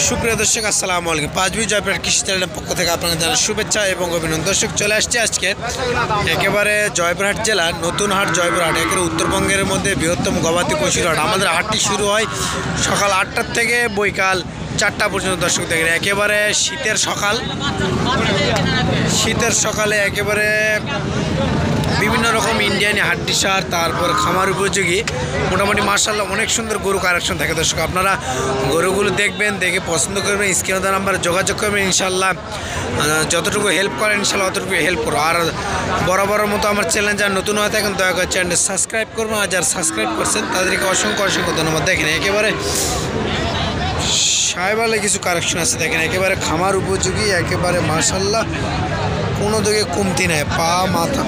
সুপ্রিয় দর্শক আসসালামু আলাইকুম। পাঁচবি জয়পুরহাট কৃষি চ্যানেলের পক্ষ থেকে আপনাদের জানাই শুভেচ্ছা এবং অভিনন্দন। দর্শক চলে আসছে আজকে একেবারে জয়পুরহাট জেলার নতুন হাট জয়পুরহাট, একেবারে উত্তরবঙ্গের মধ্যে বৃহত্তম গবাদি পশুর হাট। আমাদের হাটটি শুরু হয় সকাল 8টার থেকে বৈকাল 4টা পর্যন্ত। দর্শক দেখেন একেবারে শীতের সকালে একেবারে বিভিন্ন রকম ইন্ডিয়ানি হাড্ডি সার, তারপর খামার উপযোগী মোটামুটি মার্শাল্লাহ অনেক সুন্দর গরু কালেকশন থাকে। দর্শক আপনারা গরুগুলো দেখবেন, দেখে পছন্দ করবেন, স্ক্রিনে দেওয়া নাম্বারে যোগাযোগ করবেন। ইনশাল্লাহ যতটুকু হেল্প করেন ইনশাল্লাহ অতটুকু হেল্প করো। আর বরাবরের মতো আমার চ্যানেল যারা নতুন হয়ে থাকেন দয়া করে চ্যানেলটি সাবস্ক্রাইব করবেন, আর যারা সাবস্ক্রাইব করছেন তাদেরকে অসংখ্য অসংখ্য ধন্যবাদ। দেখেন একেবারে সাহেবালে কিছু কালেকশন আছে, দেখেন একেবারে খামার উপযোগী, একেবারে মার্শাল্লাহ কোনো দিকে কমতি নেই, পা মাথা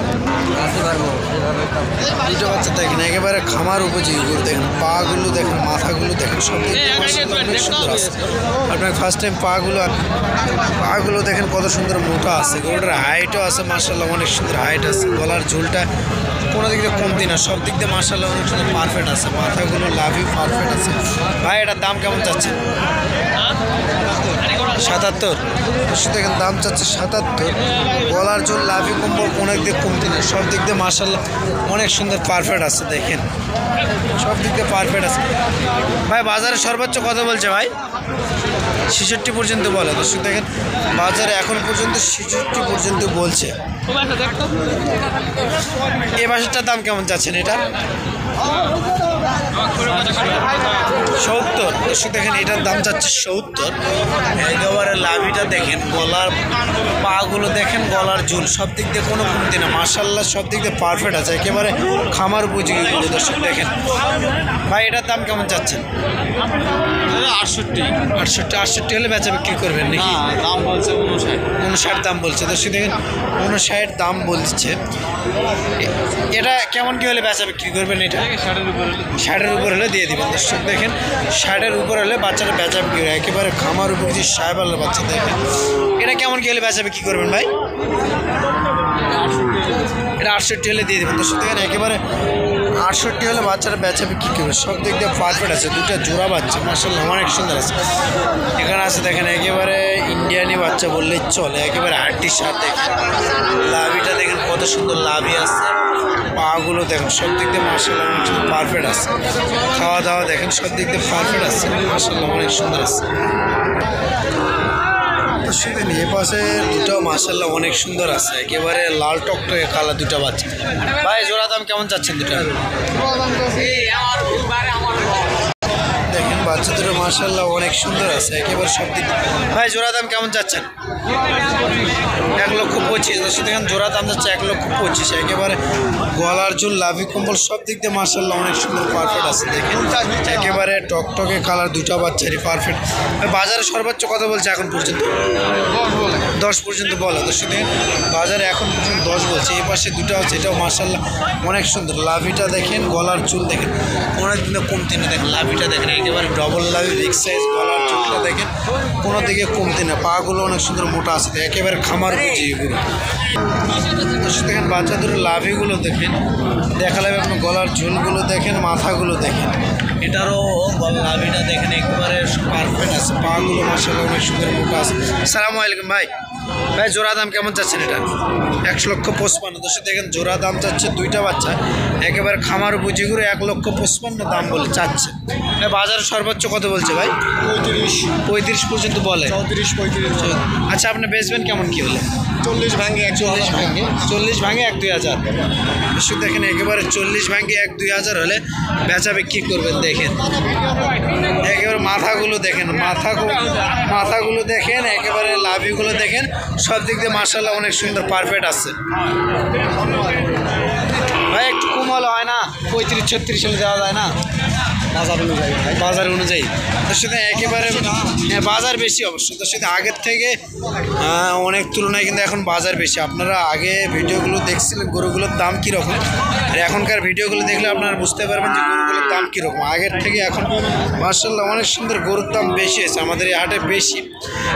দুটো বাচ্চা দেখেন একেবারে খামার উপযোগী গরু। দেখেন পাগুলো দেখেন, মাথাগুলো দেখেন, সব অনেক সুন্দর আছে। আপনার ফার্স্ট টাইম পাগুলো দেখেন কত সুন্দর মোটা আছে। গরুটার হাইটও আছে মার্শাল্লাহ অনেক সুন্দর হাইট আছে। গলার ঝুলটা কোনো দিক দিয়ে কমতি না, সব দিক দিয়ে মার্শাল্লাহ অনেক সুন্দর পারফেক্ট আছে। মাথাগুলো লাভই পারফেক্ট আছে। ভাই এটার দাম কেমন চাচ্ছে? 77। দেখেন দাম চাচ্ছে 77। গলার জল লাভি কম্বল কোনো দিক কমতি নেই, সব দিক দিয়ে মার্শাল্লাহ অনেক সুন্দর পারফেক্ট আছে। দেখেন সব দিক দিয়ে পারফেক্ট আছে। ভাই বাজারে সর্বোচ্চ কত বলছে ভাই? 66 পর্যন্ত বলে। দর্শক দেখেন বাজারে এখন পর্যন্ত 66 পর্যন্ত বলছে। এ বাসাটার দাম কেমন চাচ্ছেন? এটা 70। দর্শক দেখেন এটার দাম চাচ্ছে 70। একেবারে লাভিটা দেখেন, গলার পাগুলো দেখেন, গলার ঝুল সব দিক দিয়ে কোনো কমতি না, মার্শাল্লাহ সব দিক দিয়ে পারফেক্ট আছে, একেবারে খামার উপযোগী গরু। দর্শক দেখেন ভাই এটার দাম কেমন চাচ্ছেন? 68 হলে বেচা বিক্রি করবেন নাকি? দাম বলছে 59 দাম বলছে। দর্শক দেখেন 59 দাম বলছে। এটা কেমন কি হলে বেচা বিক্রি করবেন? এটা 60-এর উপর হলে দিয়ে দিবেন। দর্শক দেখেন 60-এর উপর হলে বাচ্চাটা বেচা বিক্রি করে, একেবারে খামার উপর যে সাহেবালের বাচ্চা। দেখেন এটা কেমন কি হলে বেচা বিক্রি করবেন ভাই? এটা 68 হলে দিয়ে দেবেন। দর্শক দেখেন একেবারে 68 হলে বাচ্চারা বেচা বিক্রি করবে, সব দিক দিয়ে পারফেক্ট আছে। দুটা জোড়া বাচ্চা মার্শাল্লাহ অনেক সুন্দর আছে। এখানে আছে দেখেন একেবারে ইন্ডিয়ানি বাচ্চা বললেই চলে, একেবারে হাড্ডির সাথে। লাভিটা দেখেন কত সুন্দর লাভি আছে, পাগুলো দেখেন সব দিক দিয়ে মার্শাল্লাহ অনেক সুন্দর পারফেক্ট আছে। খাওয়া দাওয়া দেখেন সব দিক দিয়ে পারফেক্ট আছে, মার্শাল্লাহ অনেক সুন্দর আছে। সেদিন এ পাশে দুটো মার্শাল্লাহ অনেক সুন্দর আছে, একেবারে লাল টকটকে কালা দুটো বাচ্চা। ভাই জোড়া দাম কেমন চাচ্ছেন দুটো? দেখেন বাচ্চা দুটো মার্শাল্লাহ অনেক সুন্দর আছে, একেবারে সব দিক। ভাই জোড়া দাম কেমন চাচ্ছেন? 1,25,000। দর্শক দেখেন জোড়া দাম যাচ্ছে 1,25,000। একেবারে গলার ঝুল লাভি কম্বল সব দিক দিয়ে মার্শাল্লাহ অনেক সুন্দর পারফেক্ট আছে। দেখেন একেবারে টকটকে কালার দুটো বাচ্চারই পারফেক্ট। বাজারে সর্বোচ্চ কত বলছে এখন পর্যন্ত? 10 পর্যন্ত বলে। দর্শক দেখেন বাজারে এখন পর্যন্ত 10 বলছে। এই পাশে দুটো আছে, এটাও মার্শাল্লাহ অনেক সুন্দর। লাভিটা দেখেন, গলার চুল দেখেন অনেক দিনে কমতি না। দেখেন লাভিটা দেখেন একেবারে ডবল লাভি, বিগ সাইজ। গলার চুলটা দেখেন কোনো দিকে কমতি না, পাগুলো অনেক সুন্দর মোটা আছে, একেবারে খামার বুঝিয়ে গরু। দেখেন বাচ্চা দুটো লাভিগুলো দেখেন, দেখা লাগবে আপনার গলার ঝুলগুলো দেখেন, মাথাগুলো দেখেন, এটারও লাভিটা দেখেন একেবারে পারফেক্ট আছে। পাগুলো মার্শাল্লাহ অনেক সুন্দর মোটা আছে। আসসালামু আলাইকুম ভাই। ভাই জোড়া দাম কেমন চাচ্ছেন? এটা 1,55,000। দর্শক দেখেন জোড়া দাম চাচ্ছে দুইটা বাচ্চা, একেবারে খামার উপযোগী গরু, 1,55,000 দাম বলে চাচ্ছে। ভাই বাজারে সর্বোচ্চ কত বলছে ভাই? 35 পর্যন্ত বলে। 34-35। আচ্ছা আপনি বেচবেন কেমন কি হলে? 40 ভাঙে 40 ভাঙে 1-2,000। দর্শক দেখেন একেবারে 40 ভাঙে 1-2,000 হলে বেচা বিক্রি করবেন। দেখেন একেবারে মাথাগুলো দেখেন, মাথাগুলো দেখেন, একেবারে লাভিগুলো দেখেন, সব দিক দিয়ে মার্শাল্লাহ অনেক সুন্দর পারফেক্ট আছে। ভাই একটু কম হলে হয় না? 35-36 হলে দেওয়া যায় না বাজার অনুযায়ী? তার সাথে একেবারে বাজার বেশি অবশ্য, তার সাথে আগের থেকে অনেক তুলনায় কিন্তু এখন বাজার বেশি। আপনারা আগে ভিডিওগুলো দেখছিলেন গরুগুলোর দাম কীরকম, আর এখনকার ভিডিওগুলো দেখলে আপনারা বুঝতে পারবেন যে গরুগুলোর দাম কীরকম। আগের থেকে এখন মার্শাল্লাহ অনেক সুন্দর গরুর দাম বেশি আছে, আমাদের এই হাটে বেশি।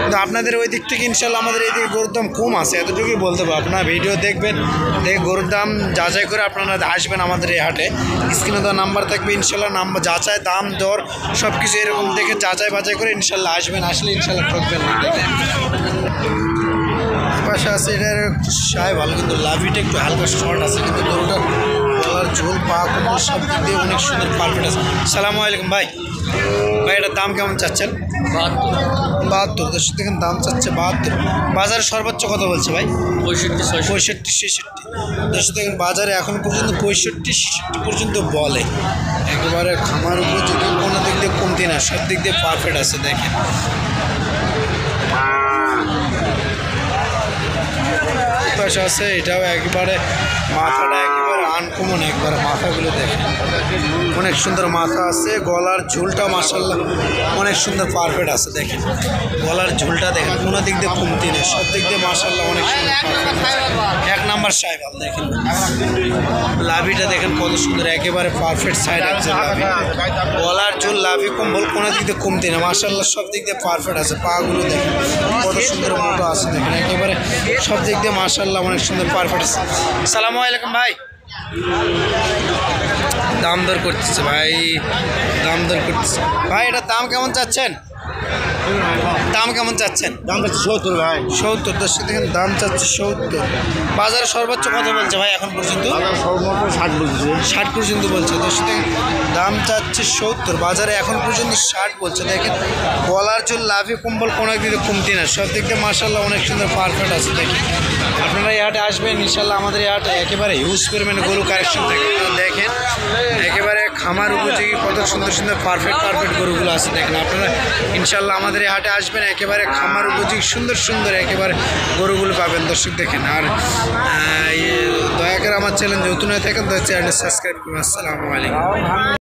কিন্তু আপনাদের ওই দিক থেকে ইনশাল্লাহ আমাদের এই দিকে গরুর দাম কম আছে, এতটুকুই বলতে পারবো। আপনারা ভিডিও দেখবেন, দেখে গরুর দাম যাচাই করে আপনারা আসবেন আমাদের এই হাটে। স্ক্রিনে দেওয়া নাম্বার থাকবে, ইনশাল্লাহ নাম্বার যাচাই যাচাই দাম দর সব কিছু এরকম দেখে যাচাই বাছাই করে ইনশাল্লাহ আসবেন, আসলে ইনশাল্লাহ ঠকবেন না। পাশে আছে এটার সাই ভালো, কিন্তু লাভিটা একটু হালকা শর্ট আছে, কিন্তু গরুটার গলার ঝোল পা কোমর সব দিক দিয়ে অনেক সুন্দর পারফেক্ট আছে। সালামু আলাইকুম ভাই, এটার দাম কেমন চাচ্ছেন? 72। দর্শক দেখেন দাম চাচ্ছে 72। বাজারে সর্বোচ্চ কত বলছে ভাই? 65-66। দর্শক দেখেন বাজারে এখন পর্যন্ত 65-66 পর্যন্ত বলে। একেবারে খামার উপর যদি কোনো দিক দিয়ে কমতি না, সব দিক দিয়ে পারফেক্ট আছে। দেখেন পাশে আছে এটাও একেবারে মাথাটা একেবারে আনকমন, একবারে মাথাগুলো দেখেন অনেক সুন্দর মাথা আছে। গলার ঝুলটাও মাশাআল্লাহ অনেক সুন্দর পারফেক্ট আছে। দেখেন গলার ঝুলটা দেখেন কোনো দিক দিয়ে কমতি নেই, সব দিক দিয়ে মাশাআল্লাহ অনেক সুন্দর পারফেক্ট আছে। এক নাম্বার সাইবাল দেখেন, লাভিটা দেখেন কত সুন্দর, একেবারে পারফেক্ট সাইড আছে লাভি। গলার ঝুল লাভি কম্বল কোনো দিক দিয়ে কমতি না, মাশাআল্লাহ সব দিক দিয়ে পারফেক্ট আছে। পাগুলো দেখেন কত সুন্দর মোটা আছে, দেখেন একেবারে সব দিক দিয়ে মাশাআল্লাহ অনেক সুন্দর পারফেক্ট আছে। আসসালামু আলাইকুম ভাই, দাম দর করতেছে ভাই, দাম দর করতেছে ভাই। এটার দাম কেমন চাচ্ছেন? দাম কেমন চাচ্ছেন? দাম চাচ্ছে 70 ভাই। 70। দর্শক দেখেন দাম চাচ্ছে 70। বাজারে সর্বোচ্চ কত বলছে ভাই এখন পর্যন্ত? সর্বোচ্চ 60 বলছে। 60 পর্যন্ত বলছে। দর্শক দেখেন দাম চাচ্ছে 70, বাজারে এখন পর্যন্ত 60 বলছে। দেখেন গলার চুল লাভি কম্বল কোনো দিকে কমতি না, সব দিক দিয়ে মাশাআল্লাহ অনেক সুন্দর পারফেক্ট আছে। দেখেন আপনারা এই হাটে আসবেন ইনশাল্লাহ, আমাদের এই হাটে একেবারে হিউজ পরিমাণে গরু কালেকশন থাকে। দেখেন একেবারে খামার উপযোগী কত সুন্দর সুন্দর পারফেক্ট গরুগুলো আছে। দেখেন আপনারা ইনশাল্লাহ আমাদের এই হাটে আসবেন, একেবারে খামার উপযোগী সুন্দর সুন্দর একেবারে গরুগুলো পাবেন। দর্শক দেখেন আর দয়া করে আমার চ্যানেল নতুন হয়ে থাকেন, চ্যানেল সাবস্ক্রাইব করুন। আসসালামু আলাইকুম।